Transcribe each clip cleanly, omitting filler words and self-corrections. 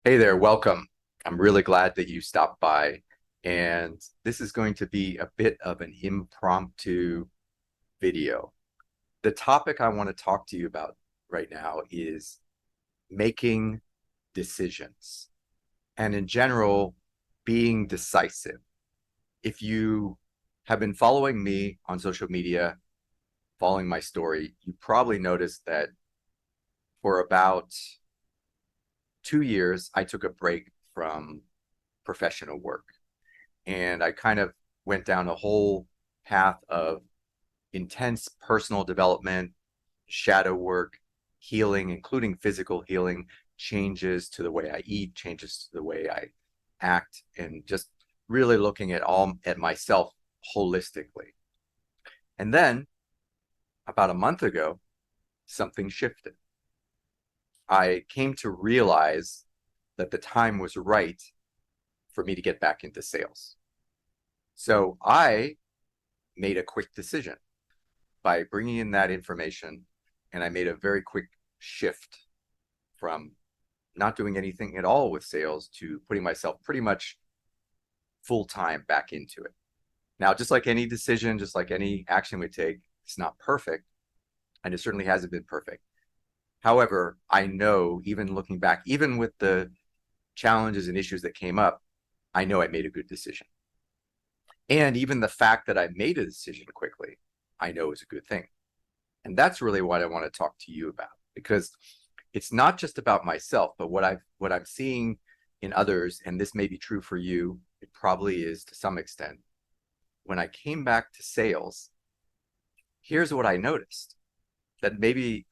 Hey there, welcome. I'm really glad that you stopped by. And this is going to be a bit of an impromptu video. The topic I want to talk to you about right now is making decisions and, in general, being decisive. If you have been following me on social media, following my story, you probably noticed that for about 2 years, I took a break from professional work. And I kind of went down a whole path of intense personal development, shadow work, healing, including physical healing, changes to the way I eat, changes to the way I act, and just really looking at myself holistically. And then about a month ago, something shifted. I came to realize that the time was right for me to get back into sales. So I made a quick decision by bringing in that information, and I made a very quick shift from not doing anything at all with sales to putting myself pretty much full time back into it. Now, just like any decision, just like any action we take, it's not perfect, and it certainly hasn't been perfect. However, I know, even looking back, even with the challenges and issues that came up, I know I made a good decision. And even the fact that I made a decision quickly, I know is a good thing. And that's really what I want to talk to you about, because it's not just about myself, but what I'm seeing in others, and this may be true for you, it probably is to some extent. When I came back to sales, here's what I noticed, that maybe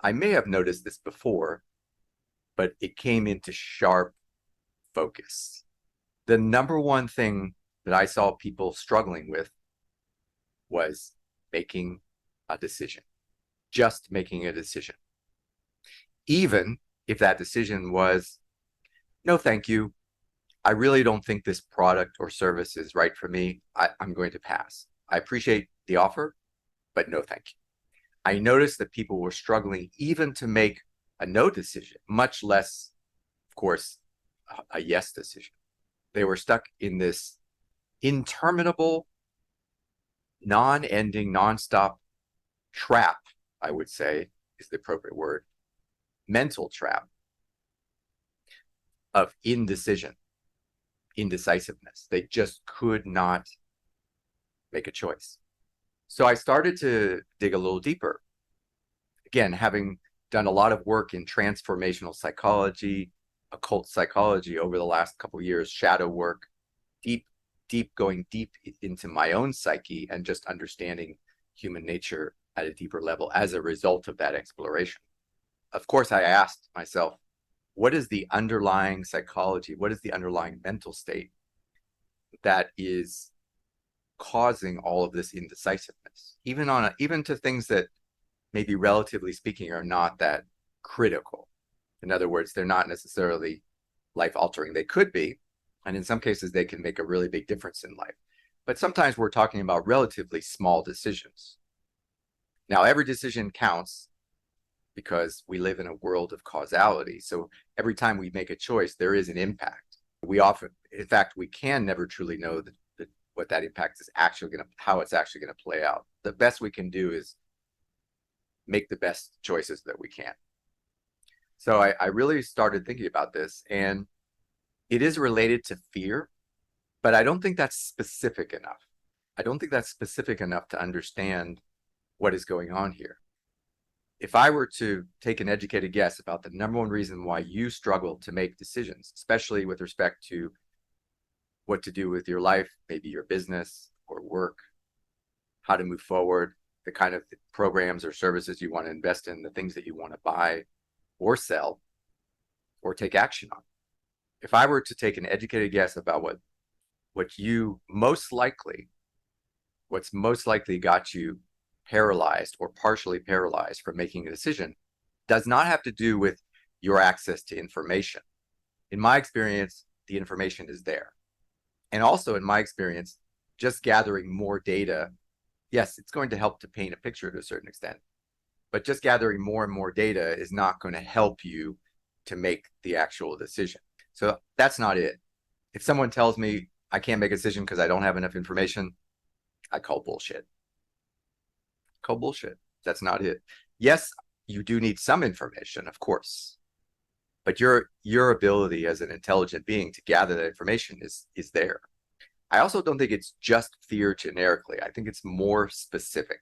I may have noticed this before, but it came into sharp focus. The number one thing that I saw people struggling with was making a decision, just making a decision. Even if that decision was, no, thank you. I really don't think this product or service is right for me. I'm going to pass. I appreciate the offer, but no, thank you. I noticed that people were struggling even to make a no decision, much less, of course, a yes decision. They were stuck in this interminable, non-ending, non-stop trap, I would say is the appropriate word, mental trap of indecision, indecisiveness. They just could not make a choice. So I started to dig a little deeper. Again, having done a lot of work in transformational psychology, occult psychology over the last couple of years, shadow work, going deep into my own psyche and just understanding human nature at a deeper level as a result of that exploration. Of course, I asked myself, what is the underlying psychology? What is the underlying mental state that is causing all of this indecisiveness? Even to things that maybe relatively speaking are not that critical. In other words, they're not necessarily life altering. They could be, and in some cases they can make a really big difference in life. But sometimes we're talking about relatively small decisions. Now, every decision counts because we live in a world of causality. So every time we make a choice, there is an impact. In fact, we can never truly know what that impact is actually how it's actually going to play out. The best we can do is make the best choices that we can. So I really started thinking about this, and it is related to fear, but I don't think that's specific enough. I don't think that's specific enough to understand what is going on here. If I were to take an educated guess about the number one reason why you struggle to make decisions, especially with respect to what to do with your life, maybe your business or work, how to move forward, the kind of programs or services you want to invest in, the things that you want to buy or sell or take action on. If I were to take an educated guess about what's most likely got you paralyzed or partially paralyzed from making a decision, does not have to do with your access to information. In my experience, the information is there. And also in my experience, just gathering more data, yes, it's going to help to paint a picture to a certain extent, but just gathering more and more data is not going to help you to make the actual decision. So that's not it. If someone tells me I can't make a decision because I don't have enough information, I call bullshit. Call bullshit. That's not it. Yes, you do need some information, of course, but your ability as an intelligent being to gather that information is there. I also don't think it's just fear generically. I think it's more specific.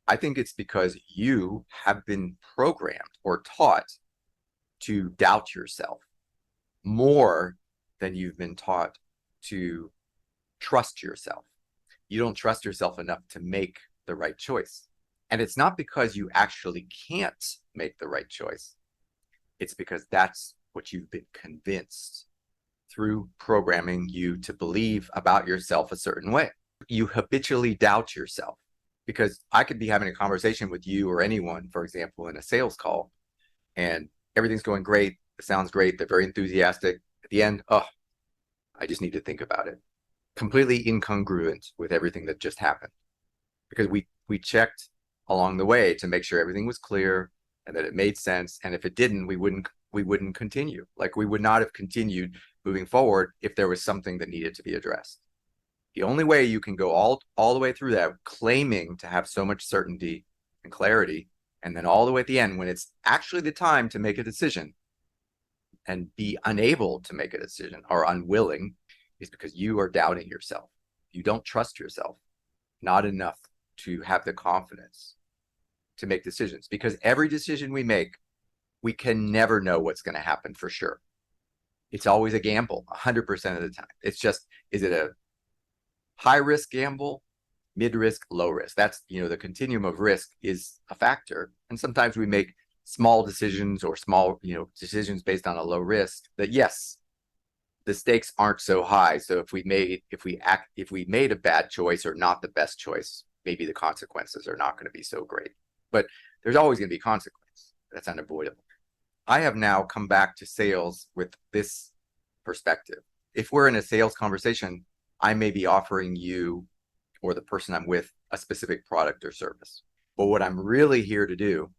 I think it's because you have been programmed or taught to doubt yourself more than you've been taught to trust yourself. You don't trust yourself enough to make the right choice. And it's not because you actually can't make the right choice. It's because that's what you've been convinced through programming you to believe about yourself a certain way. You habitually doubt yourself because I could be having a conversation with you or anyone, for example, in a sales call, and everything's going great. It sounds great. They're very enthusiastic. At the end, oh, I just need to think about it. Completely incongruent with everything that just happened because we checked along the way to make sure everything was clear and that it made sense. And if it didn't, we wouldn't continue. Like we would not have continued moving forward if there was something that needed to be addressed. The only way you can go all the way through that, claiming to have so much certainty and clarity, and then all the way at the end, when it's actually the time to make a decision and be unable to make a decision or unwilling, is because you are doubting yourself. You don't trust yourself, not enough to have the confidence to make decisions. Because every decision we make, we can never know what's going to happen for sure. It's always a gamble 100% of the time. It's just, is it a high risk gamble, mid risk, low risk? That's, the continuum of risk is a factor. And sometimes we make small decisions or small, decisions based on a low risk that, yes, the stakes aren't so high. So if we made a bad choice or not the best choice, maybe the consequences are not going to be so great. But there's always going to be consequence. That's unavoidable. I have now come back to sales with this perspective. If we're in a sales conversation, I may be offering you or the person I'm with a specific product or service. But what I'm really here to do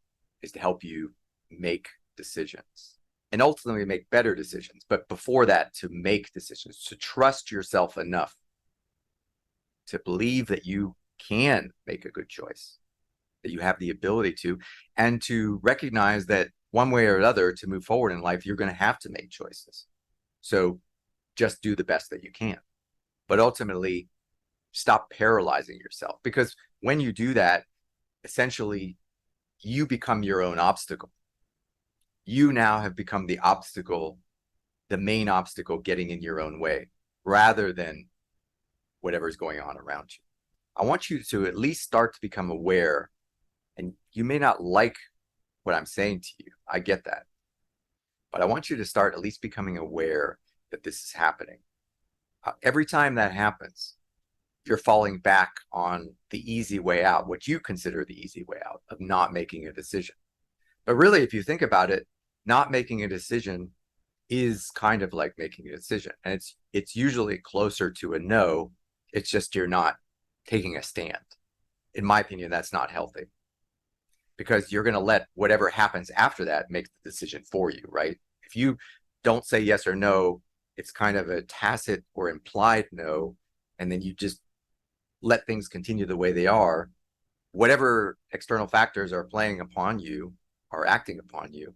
is to help you make decisions and ultimately make better decisions. But before that, to make decisions, to trust yourself enough to believe that you can make a good choice, that you have the ability to, and to recognize that one way or another to move forward in life, you're going to have to make choices. So just do the best that you can. But ultimately, stop paralyzing yourself, because when you do that, essentially, you become your own obstacle. You now have become the obstacle, the main obstacle getting in your own way, rather than whatever's going on around you. I want you to at least start to become aware, and you may not like what I'm saying to you. I get that. But I want you to start at least becoming aware that this is happening. Every time that happens, you're falling back on the easy way out, what you consider the easy way out of not making a decision. But really, if you think about it, not making a decision is kind of like making a decision. And it's usually closer to a no. It's just you're not taking a stand. In my opinion, that's not healthy, because you're going to let whatever happens after that make the decision for you, right? If you don't say yes or no, it's kind of a tacit or implied no, and then you just let things continue the way they are. Whatever external factors are playing upon you, are acting upon you,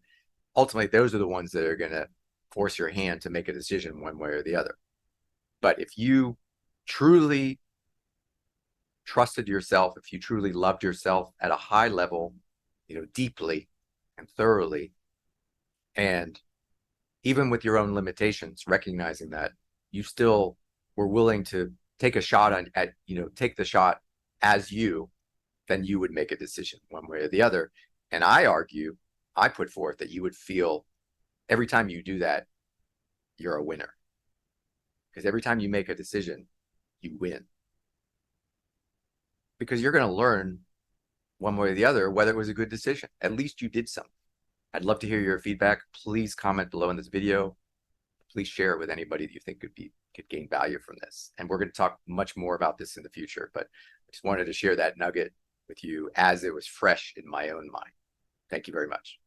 ultimately those are the ones that are going to force your hand to make a decision one way or the other. But if you truly trusted yourself, if you truly loved yourself at a high level, deeply and thoroughly, and even with your own limitations, recognizing that you still were willing to take a shot take the shot as you, then you would make a decision one way or the other. And I put forth that you would feel every time you do that, you're a winner. Because every time you make a decision, you win. Because you're going to learn one way or the other whether it was a good decision. At least you did something. I'd love to hear your feedback. Please comment below in this video. Please share it with anybody that you think could gain value from this. And we're going to talk much more about this in the future, but I just wanted to share that nugget with you as it was fresh in my own mind. Thank you very much.